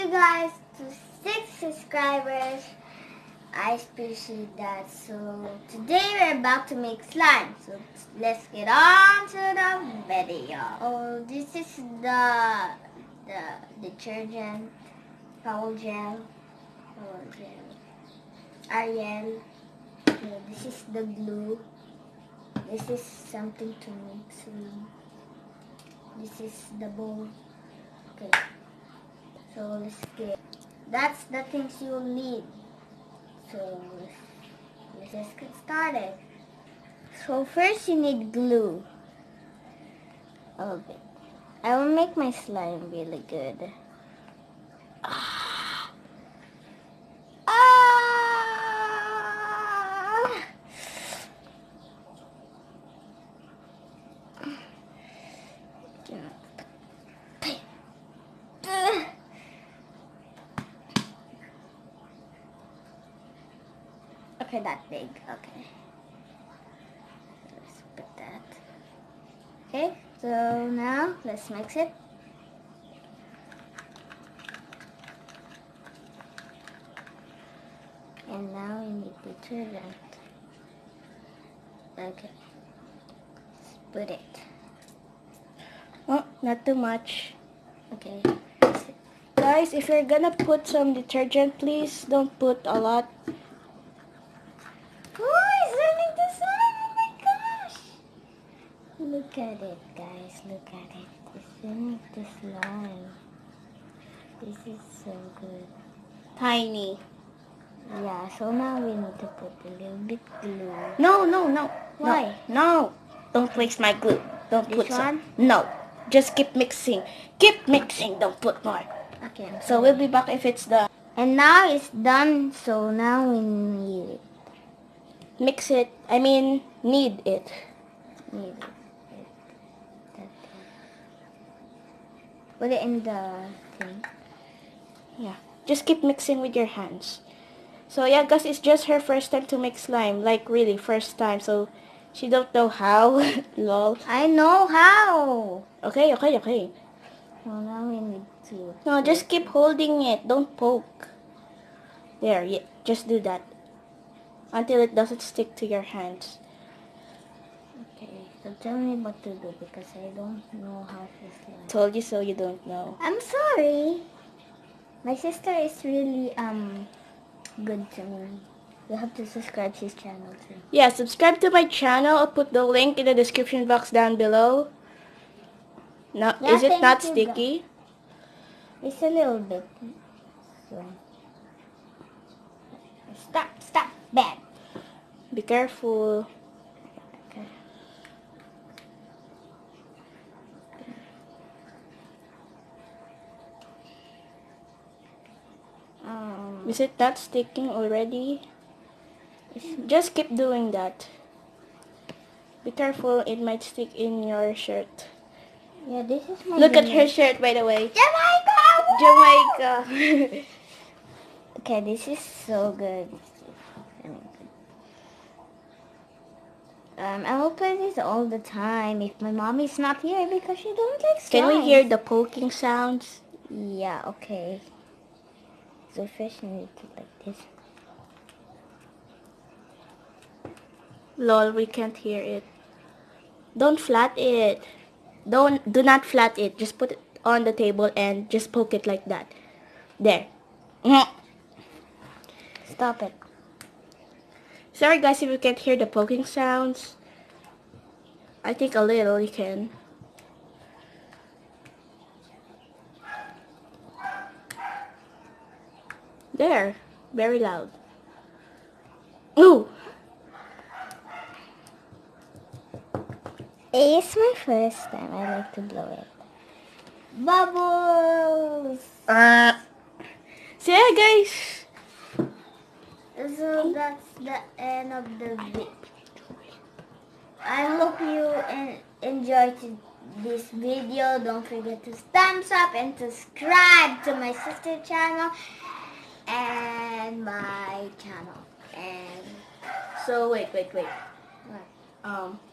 you guys to 6 subscribers. I appreciate that. So today we're about to make slime. So let's get on to the video. Oh, this is the detergent, foul gel, Ariel. Okay, this is the glue. This is something to mix with. This is the bowl. Okay, so let's get. That's the things you'll need. So let's just get started. So first you need glue. A little bit. I will make my slime really good. Ah. Okay, that big. Okay. Let's put that. Okay, so now let's mix it. And now we need detergent. Okay. Let's put it. Oh, not too much. Okay. Guys, if you're gonna put some detergent, please don't put a lot. Oh, it's learning to slime! Oh my gosh! Look at it, guys. Look at it. It's learning to slime. This is so good. Tiny. Yeah, so now we need to put a little bit glue. No. Why? No. Don't waste my glue. Don't This put some. one? No. Just keep mixing. Keep mixing. Don't put more. Okay. So we'll be back if it's done. And now it's done, so now we need it. Mix it. I mean, knead it. Need it. Put it in the thing. Yeah. Just keep mixing with your hands. So yeah, guys, it's just her first time to make slime. Like really, first time. So she don't know how. Lol. I know how. Okay. Well, now we need to. No, just keep holding it. Don't poke. There, yeah. Just do that. Until it doesn't stick to your hands. Okay, so tell me what to do because I don't know how to slime. Told you so, you don't know. I'm sorry. My sister is really good to me. You have to subscribe to his channel too. Yeah, subscribe to my channel. I'll put the link in the description box down below. No, Yeah, is it not thank you, sticky? It's a little bit. So stop, bad. Be careful. Okay. Is it not sticking already? Just keep doing that. Be careful, it might stick in your shirt. Yeah, this is my. Look at her shirt, by the way. Jamaica! Jamaica. Okay, this is so good. I will play this all the time if my mommy's not here because she don't like slimes. Can we hear the poking sounds? Yeah, okay. So first you need to like this. Lol, we can't hear it. Don't flat it. Do not flat it. Just put it on the table and just poke it like that. There. Stop it. Sorry guys if you can't hear the poking sounds. I think a little you can. There. Very loud. Ooh! It's my first time. I like to blow it. Bubbles! So yeah guys. So that's the end of the video. I hope you enjoyed this video. Don't forget to thumbs up and subscribe to my sister channel and my channel. And So wait. what?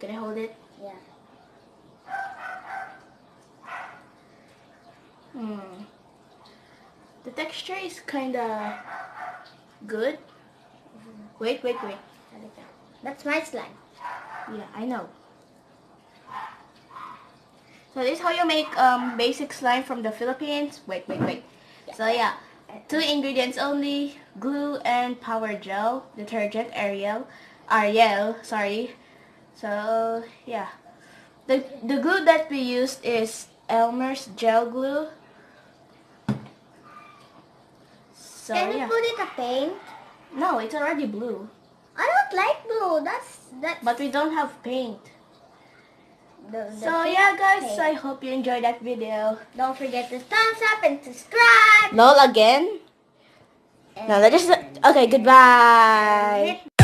Can I hold it? Yeah. The texture is kinda good. Wait. That's my slime. Yeah, I know. So this is how you make basic slime from the Philippines. Wait. So yeah, 2 ingredients only: glue and power gel, detergent Ariel, sorry. So yeah, the glue that we used is Elmer's gel glue. So Can you yeah, put it a paint? no, it's already blue, I don't like blue. That's. but we don't have paint. The So pink yeah, guys, paint. I hope you enjoyed that video. Don't forget to thumbs up and subscribe. Lol again. No, let's just okay. Goodbye. Hit